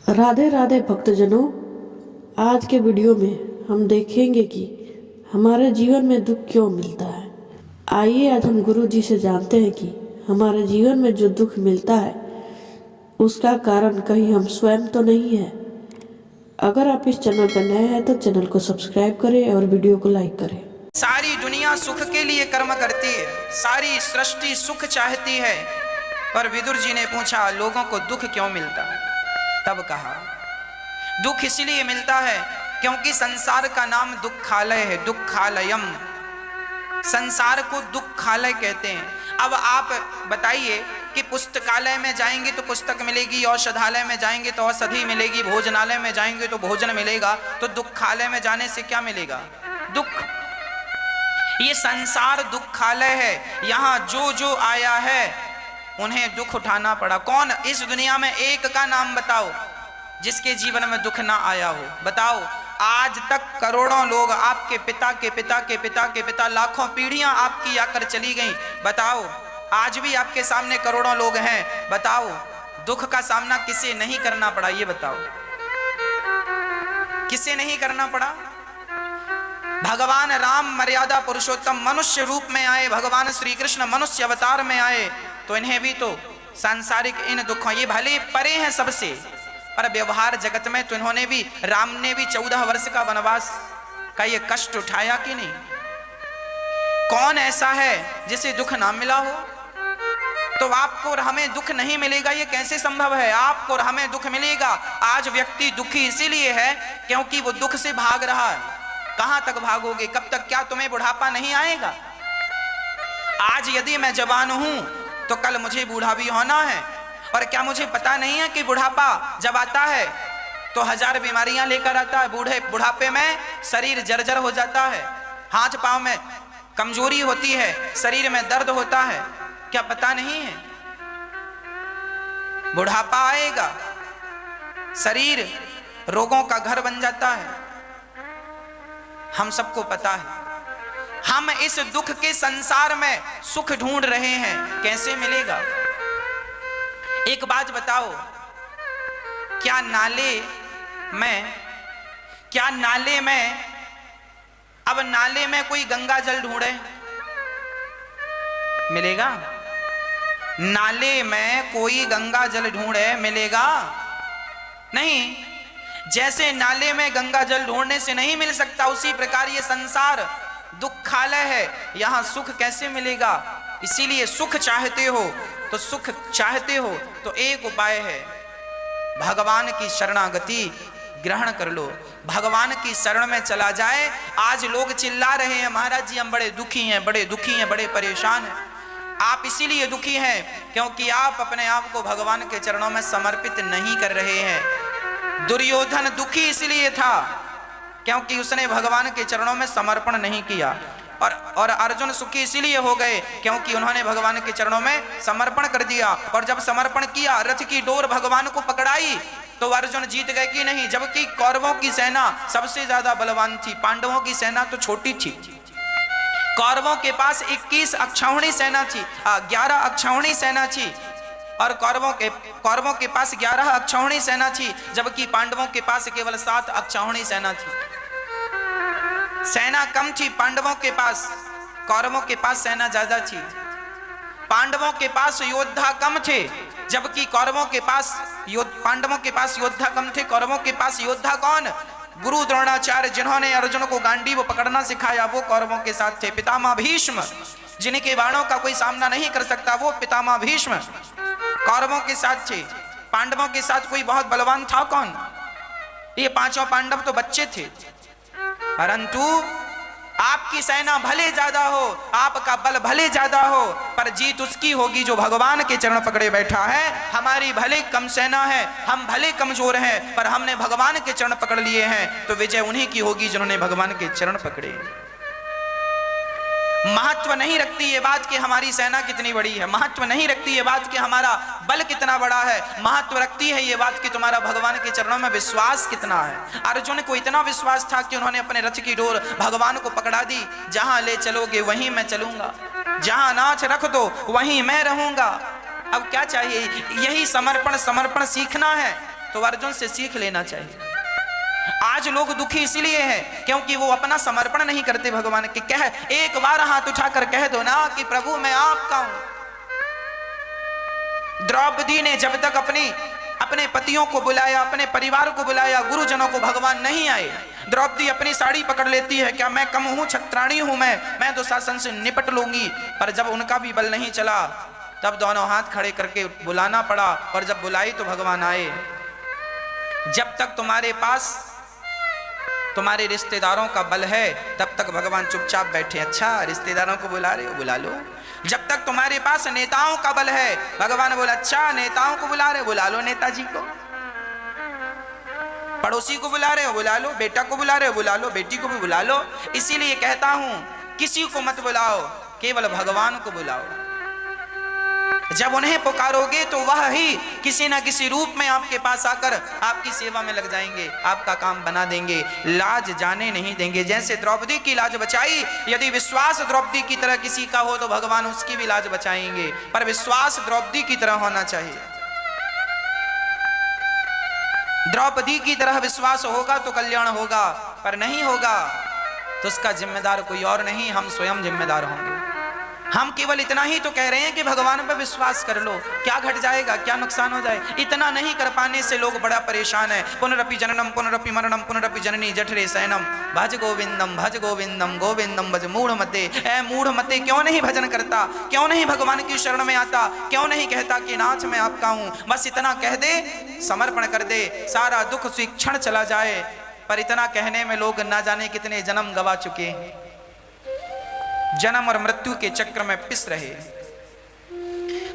राधे राधे भक्तजनों, आज के वीडियो में हम देखेंगे कि हमारे जीवन में दुख क्यों मिलता है। आइए आज हम गुरु जी से जानते हैं कि हमारे जीवन में जो दुख मिलता है उसका कारण कहीं हम स्वयं तो नहीं है। अगर आप इस चैनल पर नए हैं तो चैनल को सब्सक्राइब करें और वीडियो को लाइक करें। सारी दुनिया सुख के लिए कर्म करती है, सारी सृष्टि सुख चाहती है, पर विदुर जी ने पूछा लोगों को दुख क्यों मिलता है। तब कहा दुख इसलिए मिलता है क्योंकि संसार का नाम दुखालय है, दुखालयम। संसार को दुखालय कहते हैं। अब आप बताइए कि पुस्तकालय में जाएंगे तो पुस्तक मिलेगी, औषधालय में जाएंगे तो औषधि मिलेगी, भोजनालय में जाएंगे तो भोजन मिलेगा, तो दुखालय में जाने से क्या मिलेगा? दुख। ये संसार दुखालय है। यहाँ जो जो आया है उन्हें दुख उठाना पड़ा। कौन इस दुनिया में एक का नाम बताओ जिसके जीवन में दुख ना आया हो? बताओ। आज तक करोड़ों लोग, आपके पिता के पिता के पिता के पिता, लाखों पीढ़ियां आपकी आकर चली गईं। बताओ, आज भी आपके सामने करोड़ों लोग हैं। बताओ, दुख का सामना किसे नहीं करना पड़ा? ये बताओ, किसे नहीं करना पड़ा? भगवान राम मर्यादा पुरुषोत्तम मनुष्य रूप में आए, भगवान श्री कृष्ण मनुष्य अवतार में आए, तो इन्हें भी तो सांसारिक इन दुखों, ये भले परे हैं सबसे, पर व्यवहार जगत में तो इन्होंने भी, राम ने भी 14 वर्ष का वनवास का ये कष्ट उठाया कि नहीं? कौन ऐसा है जिसे दुख ना मिला हो? तो आपको और हमें दुख नहीं मिलेगा, ये कैसे संभव है? आपको और हमें दुख मिलेगा। आज व्यक्ति दुखी इसीलिए है क्योंकि वो दुख से भाग रहा है। कहां तक भागोगे? कब तक? क्या तुम्हें बुढ़ापा नहीं आएगा? आज यदि मैं जवान हूं तो कल मुझे बूढ़ा भी होना है। और क्या मुझे पता नहीं है कि बुढ़ापा जब आता है तो 1000 बीमारियां लेकर आता है। बुढ़ापे में शरीर जर्जर हो जाता है, हाथ पांव में कमजोरी होती है, शरीर में दर्द होता है। क्या पता नहीं है? बुढ़ापा आएगा, शरीर रोगों का घर बन जाता है। हम सबको पता है। हम इस दुख के संसार में सुख ढूंढ रहे हैं, कैसे मिलेगा? एक बात बताओ, क्या नाले में अब नाले में कोई गंगा जल ढूंढे मिलेगा? नाले में कोई गंगा जल ढूंढे मिलेगा? नहीं। जैसे नाले में गंगा जल ढूंढने से नहीं मिल सकता, उसी प्रकार ये संसार दुखालय है, यहां सुख कैसे मिलेगा? इसीलिए सुख चाहते हो तो एक उपाय है, भगवान की शरणागति ग्रहण कर लो। भगवान की शरण में चला जाए। आज लोग चिल्ला रहे हैं महाराज जी हम बड़े दुखी हैं, बड़े दुखी हैं, बड़े परेशान हैं। आप इसीलिए दुखी हैं क्योंकि आप अपने आप को भगवान के चरणों में समर्पित नहीं कर रहे हैं। दुर्योधन दुखी इसलिए था क्योंकि उसने भगवान के चरणों में समर्पण नहीं किया, और अर्जुन सुखी इसीलिए हो गए क्योंकि उन्होंने भगवान के चरणों में समर्पण कर दिया। और जब समर्पण किया, रथ की डोर भगवान को पकड़ाई, तो अर्जुन जीत गए कि नहीं? जबकि कौरवों की सेना सबसे ज्यादा बलवान थी, पांडवों की सेना तो छोटी थी। कौरवों के पास 21 अक्षौहिणी सेना थी, 11 अक्षौहिणी सेना थी, और कौरवों के पास 11 अक्षौहिणी सेना थी, जबकि पांडवों के पास केवल 7 अक्षौहिणी सेना थी। सेना कम थी पांडवों के पास, कौरवों के पास सेना ज्यादा थी। पांडवों के पास योद्धा कम थे, जबकि पांडवों के पास योद्धा कम थे। कौरवों के पास योद्धा कौन? गुरु द्रोणाचार्य, जिन्होंने अर्जुन को गांडीव पकड़ना सिखाया, वो कौरवों के साथ थे। पितामह भीष्म, जिनके बाणों का कोई सामना नहीं कर सकता, वो पितामह भीष्म कौरवों के साथ थे। पांडवों के साथ कोई बहुत बलवान था कौन? ये 5 पांडव तो बच्चे थे। परंतु आपकी सेना भले ज्यादा हो, आपका बल भले ज्यादा हो, पर जीत उसकी होगी जो भगवान के चरण पकड़े बैठा है। हमारी भले कम सेना है, हम भले कमजोर हैं, पर हमने भगवान के चरण पकड़ लिए हैं, तो विजय उन्हीं की होगी जिन्होंने भगवान के चरण पकड़े। महत्व नहीं रखती ये बात कि हमारी सेना कितनी बड़ी है, महत्व नहीं रखती ये बात कि हमारा बल कितना बड़ा है, महत्व रखती है ये बात कि तुम्हारा भगवान के चरणों में विश्वास कितना है। अर्जुन को इतना विश्वास था कि उन्होंने अपने रथ की डोर भगवान को पकड़ा दी। जहां ले चलोगे वहीं मैं चलूंगा, जहां नाच रख दो वहीं मैं रहूंगा। अब क्या चाहिए? यही समर्पण सीखना है तो अर्जुन से सीख लेना चाहिए। आज लोग दुखी इसलिए हैं क्योंकि वो अपना समर्पण नहीं करते भगवान के। कह एक बार हाथ उठाकर कह दो ना कि प्रभु मैं आपका हूं। द्रौपदी ने जब तक अपने पतियों को बुलाया, अपने परिवार को बुलाया, गुरुजनों को भगवान नहीं आए। द्रौपदी अपनी साड़ी पकड़ लेती है, क्या मैं कम हूं, छत्राणी हूं मैं दुशासन से निपट लूंगी। पर जब उनका भी बल नहीं चला तब दोनों हाथ खड़े करके बुलाना पड़ा, और जब बुलाई तो भगवान आए। जब तक तुम्हारे पास तुम्हारे रिश्तेदारों का बल है तब तक भगवान चुपचाप बैठे। अच्छा रिश्तेदारों को बुला रहे हो, बुला लो। जब तक तुम्हारे पास नेताओं का बल है, भगवान बोला अच्छा नेताओं को बुला रहे हो, बुला लो नेताजी को। पड़ोसी को बुला रहे हो, बुला लो। बेटा को बुला रहे हो, बुला लो। बेटी को भी बुला लो। इसीलिए कहता हूं किसी को मत बुलाओ, केवल भगवान को बुलाओ। जब उन्हें पुकारोगे तो वह ही किसी ना किसी रूप में आपके पास आकर आपकी सेवा में लग जाएंगे, आपका काम बना देंगे, लाज जाने नहीं देंगे। जैसे द्रौपदी की लाज बचाई, यदि विश्वास द्रौपदी की तरह किसी का हो तो भगवान उसकी भी लाज बचाएंगे, पर विश्वास द्रौपदी की तरह होना चाहिए। द्रौपदी की तरह विश्वास होगा तो कल्याण होगा, पर नहीं होगा तो उसका जिम्मेदार कोई और नहीं, हम स्वयं जिम्मेदार होंगे। हम केवल इतना ही तो कह रहे हैं कि भगवान पर विश्वास कर लो, क्या घट जाएगा, क्या नुकसान हो जाए। इतना नहीं कर पाने से लोग बड़ा परेशान है। पुनरपि जननम पुनरपि मरणम पुनरपि जननी जठरे शयनम भज गोविंदम गोविंदम भज मूढ़ मते। ऐ मूढ़ मते, क्यों नहीं भजन करता, क्यों नहीं भगवान की शरण में आता, क्यों नहीं कहता कि नाथ मैं आपका हूं। बस इतना कह दे, समर्पण कर दे, सारा दुख क्षण चला जाए। पर इतना कहने में लोग ना जाने कितने जन्म गवा चुके हैं, जन्म और मृत्यु के चक्र में पिस रहे।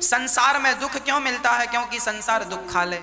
संसार में दुख क्यों मिलता है? क्योंकि संसार दुखालय।